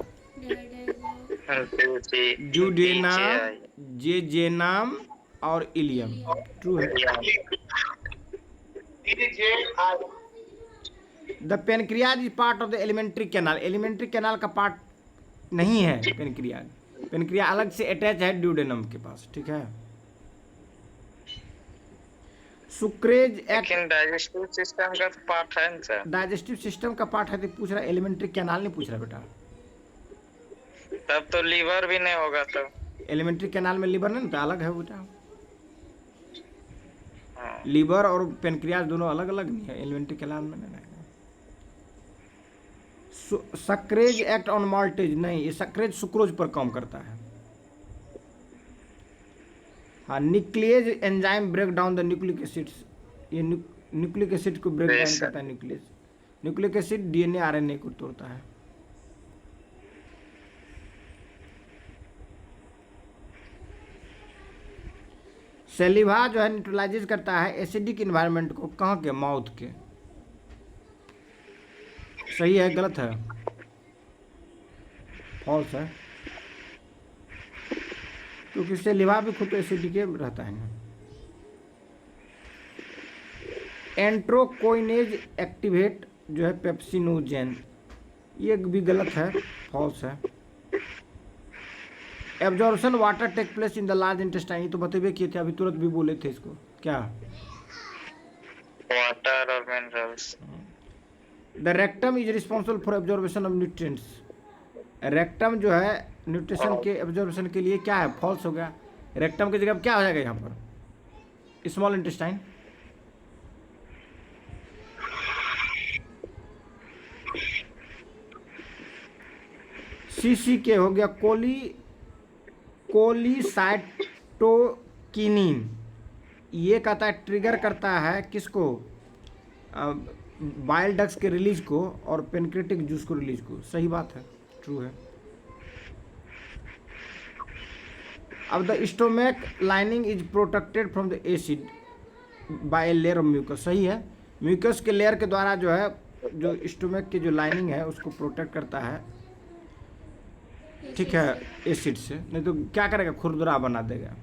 ड्यूडेनम, जेजेनम और इलियम। ट्रू है। The pancreas is part of the alimentary canal. Alimentary canal का पार्ट नहीं है पेनक्रियाज। पेनक्रिया अलग से अटैच है ड्यूडेनम के पास। ठीक है। सुक्रेज लेकिन डाइजेस्टिव सिस्टम का पार्ट है ना सर? डाइजेस्टिव सिस्टम का पार्ट है तो पूछ रहा, एलिमेंट्री कैनाल नहीं पूछ रहा बेटा। तब तो लीवर भी नहीं होगा तब। एलिमेंट्री कैनाल में लीवर नहीं ना, अलग है बेटा। लीवर और पेनक्रियाज दोनों अलग अलग नहीं है, एलिमेंट्री कैनाल में नहीं है। सक्रेज एक्ट ऑन माल्टेज, नहीं, ये सक्रेज सुक्रोज पर काम करता है। हाँ, nuclease enzyme break down the nucleic acids. ये न्यूक्लिक एसिड को ब्रेक डाउन करता है nuclease. Nucleic acid DNA RNA को तोड़ता है। सेलिवा जो है न्यूट्रलाइज करता है एसिडिक इन्वायरमेंट को। कहाँ के? माउथ के। सही है गलत है? फॉल्स है, क्योंकि सेलिवा भी खुद एसिडिक रहता है ना। एंट्रोकोइनेज एक्टिवेट जो है पेप्सिनोजेन, ये भी गलत है, फॉल्स है। Absorption water take place in the large intestine, ये तो बतेबे किए थे, अभी तुरंत भी बोले थे इसको। क्या? वाटर और minerals. The rectum is responsible for absorption of nutrients. Rectum जो है न्यूट्रिशन के एब्जॉर्बेशन के लिए क्या है? फॉल्स हो गया। रेक्टम की जगह क्या हो जाएगा यहाँ पर? Small intestine. सीसी के हो गया कोलिसाइटोकिनिन। ये कहता है ट्रिगर करता है किसको? बाइल डक्ट्स के रिलीज को और पेनक्रेटिक जूस को रिलीज को। सही बात है, ट्रू है। अब the stomach lining is protected from the acid by a layer of mucus. सही है। म्यूकस के लेयर के द्वारा जो है, जो स्टोमक की जो लाइनिंग है उसको प्रोटेक्ट करता है। ठीक है, एसिड से, नहीं तो क्या करेगा? खुरदुरा बना देगा।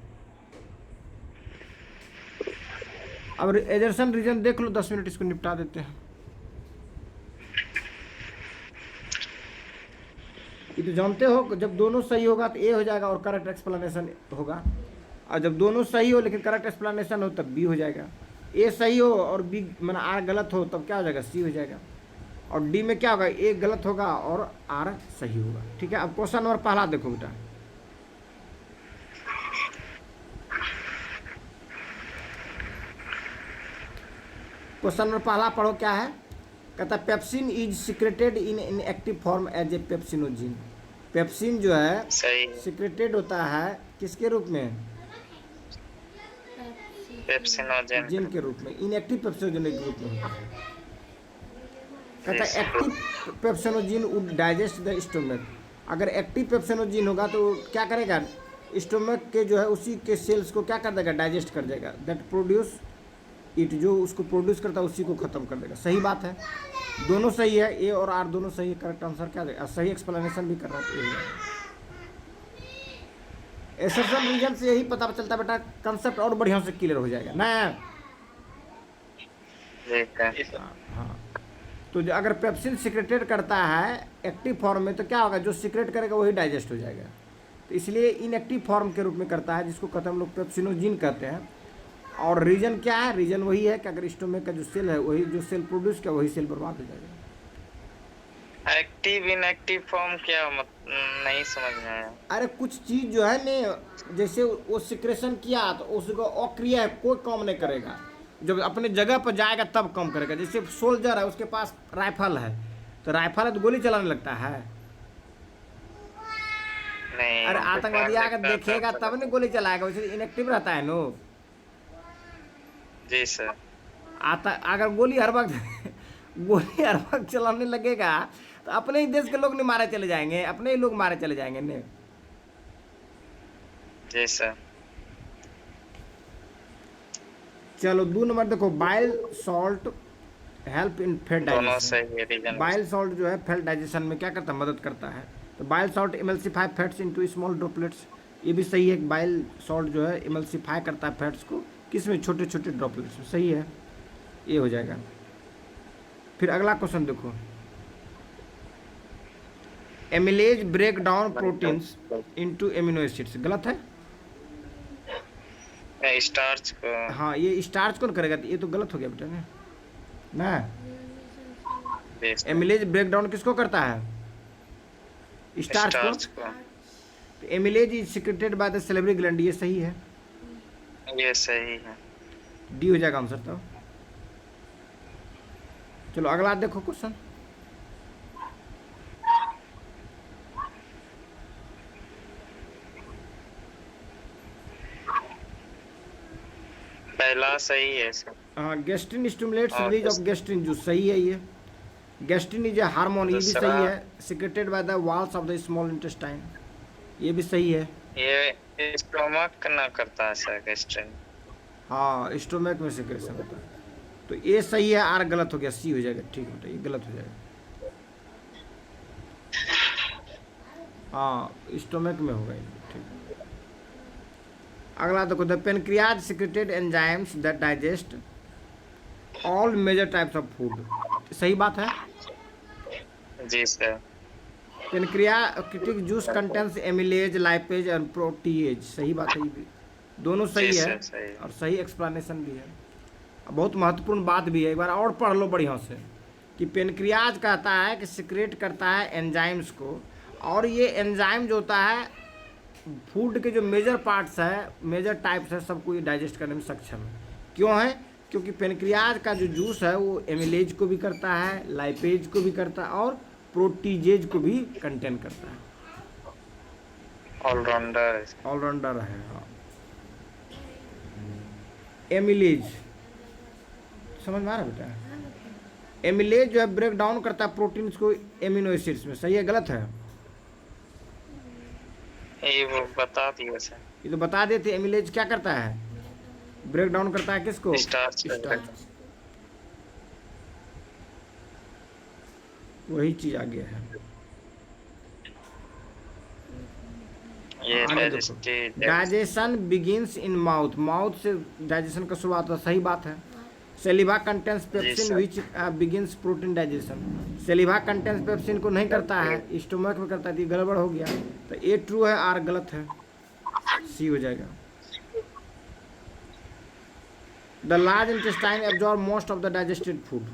अब एजर्सन रीजन देख लो, 10 मिनट इसको निपटा देते हैं। ये तो जानते हो, जब दोनों सही होगा तो ए हो जाएगा और करेक्ट एक्सप्लेनेशन होगा, और जब दोनों सही हो लेकिन करेक्ट एक्सप्लेनेशन हो तब बी हो जाएगा। ए सही हो और बी मैंने आर गलत हो तब क्या हो जाएगा? सी हो जाएगा। और डी में क्या होगा? ए गलत होगा और आर सही होगा। ठीक है। अब क्वेश्चन नंबर पहला देखो बेटा। क्वेश्चन नंबर पहला पढ़ो, क्या है? कहता है pepsin is secreted in inactive form as a pepsinogen. Pepsin जो है सिक्रेटेड होता है किसके रूप में? पेप्सिनोजेन जिन के रूप में, इनएक्टिव पेप्सिनोजेन के रूप में होता है। कहता है active pepsinogen would digest the stomach. अगर एक्टिव पेप्सिनोजिन होगा तो क्या करेगा, स्टोमक के जो है उसी के सेल्स को क्या कर देगा, डाइजेस्ट कर देगा। दैट प्रोड्यूस इट, जो उसको प्रोड्यूस करता है उसी को खत्म कर देगा। सही बात है, दोनों सही है, ए और आर दोनों सही है। करेक्ट आंसर क्या देगा, सही एक्सप्लेनेशन भी कर रहा है। एसेंशियल रीजन से यही पता चलता है बेटा, कंसेप्ट और बढ़िया से क्लियर हो जाएगा ना। ठीक है। हाँ, तो जो अगर पेप्सिन सिक्रेटेड करता है एक्टिव फॉर्म में तो क्या होगा, जो सिक्रेट करेगा वही डाइजेस्ट हो जाएगा। तो इसलिए इनएक्टिव फॉर्म के रूप में करता है, जिसको कहते हैं हम लोग पेप्सिनोजिन कहते हैं। और रीजन क्या है, रीजन वही है कि अगर स्टोमक का जो सेल है, वही जो सेल प्रोड्यूस किया वही सेल बर्बाद हो जाएगा। एक्टिव इनएक्टिव फॉर्म क्या नहीं समझ में आया। अरे कुछ चीज जो है ने, जैसे वो सिक्रेशन किया तो उसको अक्रिया है, कोई काम नहीं करेगा, जब अपने जगह पर जाएगा तब काम करेगा। जैसे सोल्जर है, उसके पास राइफल है, तो राइफल है तो गोली चलाने लगता है। नहीं, अरे आतंकवादी आकर देखेगा तब नहीं गोली चलाएगा, वैसे इनएक्टिव रहता है नो। जी सर। अगर गोली हर वक्त चलाने लगेगा तो अपने ही देश के लोग नहीं मारे चले जाएंगे, अपने ही लोग मारे चले जाएंगे ने। जी सर। चलो 2 नंबर देखो, bile salt help in fat digestion. Bile salt जो है फैट डाइजेशन में क्या करता है, मदद करता है। तो bile salt emulsify fats into small droplets, ये भी सही है। बाइल सॉल्ट जो है इमल्सिफाई करता है फैट्स को, किसमें, छोटे छोटे ड्रॉपलेट्स में। सही है, ये हो जाएगा। फिर अगला क्वेश्चन देखो, amylase break down proteins into amino acids. गलत है, स्टार्च को। हाँ ये स्टार्च कौन करेगा, ये तो गलत हो गया बेटा ना। एमिलेज ब्रेक डाउन किसको करता है, स्टार्च को। तो amylase is secreted by the salivary gland, ये सही है, ये सही है। डी हो जाएगा आंसर। तो चलो अगला देखो क्वेश्चन, पहला सही है सर। हाँ, gastrin stimulates release of gastrin juice, सही है ये। गैस्ट्रिन इज ए हार्मोन, ये भी सही है, secreted by the walls of the small intestine, ये भी सही है। ये स्टोमक ना करता है सर गैस्ट्रिन। हाँ, स्टोमक में सिक्रेशन होता है, तो ये सही है। आर गलत हो गया, सी हो जाएगा। ठीक है, ये गलत हो जाएगा। हाँ, स्टोमक में होगा ये, ठीक है। अगला देखो, the pancreas secreted enzymes that digest all major types of food, सही बात है। जी sir. Pancreatic juice contains amylase, lipase and protease, सही बात है। ये भी दोनों सही है, और सही एक्सप्लेनेशन भी है। बहुत महत्वपूर्ण बात भी है, एक बार और पढ़ लो बढ़िया से, कि पेनक्रियाज कहता है कि सिक्रेट करता है एंजाइम्स को, और ये एंजाइम जो होता है फूड के जो मेजर पार्ट्स है, मेजर टाइप्स है, सबको ये डाइजेस्ट करने में सक्षम है। क्यों है, क्योंकि पेनक्रियाज का जो जूस है वो एमिलेज को भी करता है, लाइपेज को भी करता है, और प्रोटीजेज को भी कंटेन करता है। ऑलराउंडर है। हाँ, एमिलेज समझ में आ रहा है बेटा। एमिलेज जो है ब्रेक डाउन करता है प्रोटीन्स को एमिनो एसिड्स में, सही है गलत है, ये वो बता दिया सर। ये तो बता देते। एमिलेज क्या करता है, ब्रेक डाउन करता है किसको, स्टार्च। वही चीज आ गया है। Digestion begins in mouth, mouth से डाइजेशन का शुरुआत होता है, सही बात है। Saliva contains pepsin which begins protein digestion, saliva contains pepsin को नहीं करता है, स्टोमक में करता है, ये गड़बड़ हो गया। तो ए ट्रू है, आर गलत है, सी हो जाएगा। The large intestine absorb most of the digested food,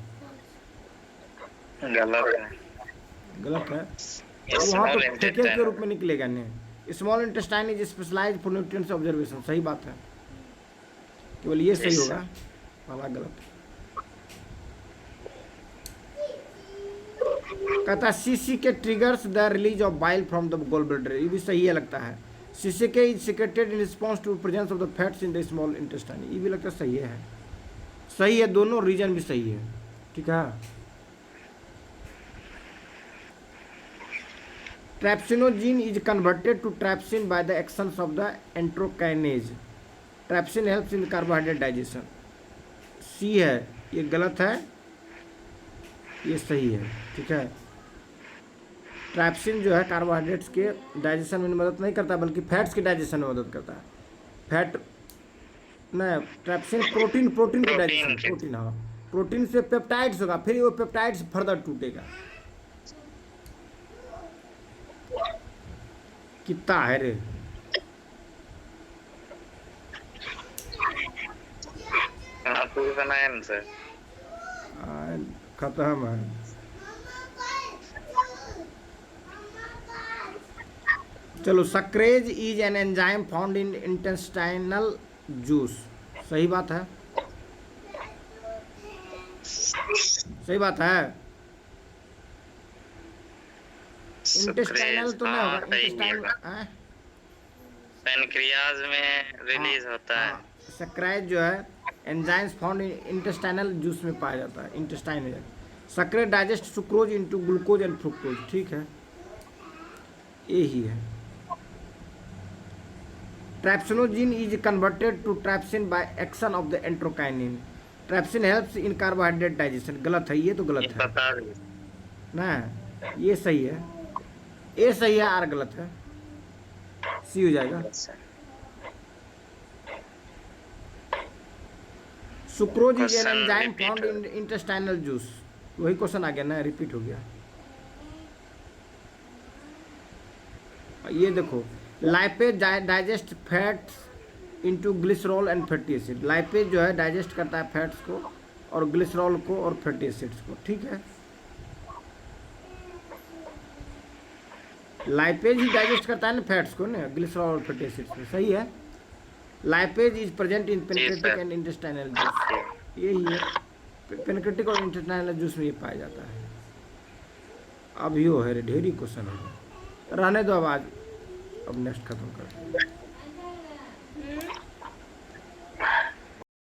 गलत है। वहाँ तो फेकल के रूप में निकलेगा नहीं। Small intestine is specialised for nutrients observation, सही बात है, केवल ये सही होगा, वाला गलत। कहता CC K triggers the release of bile from the gall bladder, ये भी सही है लगता है। CCK is secreted in response to presence of the fats in the small intestine. ये भी लगता है सही है, सही है, दोनों रीजन भी सही है, ठीक है। Trypsinogen is converted to trypsin by the actions of the enterokinase. Trypsin helps in carbohydrate digestion. सी है, ये गलत है, ये सही है, ठीक है। ट्रैप्सिन जो है कार्बोहाइड्रेट्स के डाइजेशन में मदद नहीं करता, बल्कि फैट्स के डाइजेशन में मदद करता है। फैट नहीं, ट्रैप्सिन प्रोटीन के डाइजेशन, प्रोटीन, हाँ, प्रोटीन से पेप्टाइड्स होगा, फिर वो पेप्टाइड्स फर्दर टूटेगा। कितना है रे, खत्म है। चलो, sucrase is an enzyme found in intestinal juice. सही बात है, सही बात है। इंटेस्टाइनल तो नहीं होगा, इंटेस्टाइनल पैनक्रियाज में रिलीज होता है। सक्राइज जो है enzymes found in intestinal juice में पाया जाता है, intestine. Sucrase digest sucrose into glucose and fructose, ठीक है, यही है। Trypsinogen is converted to trypsin by action of the enterokinase. Trypsin helps in carbohydrate digestion. गलत है, ये तो गलत है ना, ये सही है, ए सही है, आर गलत है, सी हो जाएगा। Sucrose is an enzyme found in intestinal juice. वही क्वेश्चन आ गया ना, रिपीट हो गया। ये देखो, lipase digest fats into glycerol and fatty acid. Lipase जो है डाइजेस्ट करता है फैट्स को और ग्लिसरॉल को और फैटी एसिड्स को, ठीक है। लाइपेज ही डाइजेस्ट करता है ना फैट्स को ना, ग्लिसरॉल और फैटी एसिड्स को, सही है। Lipase is present in pancreatic and intestinal juice. यही है, पेनक्रेटिक और इंटेस्टाइनल जूस में ये पाया जाता है। अब यो है, ढेरी क्वेश्चन है, रहने दो अब आज, अब नेक्स्ट खत्म करते हैं।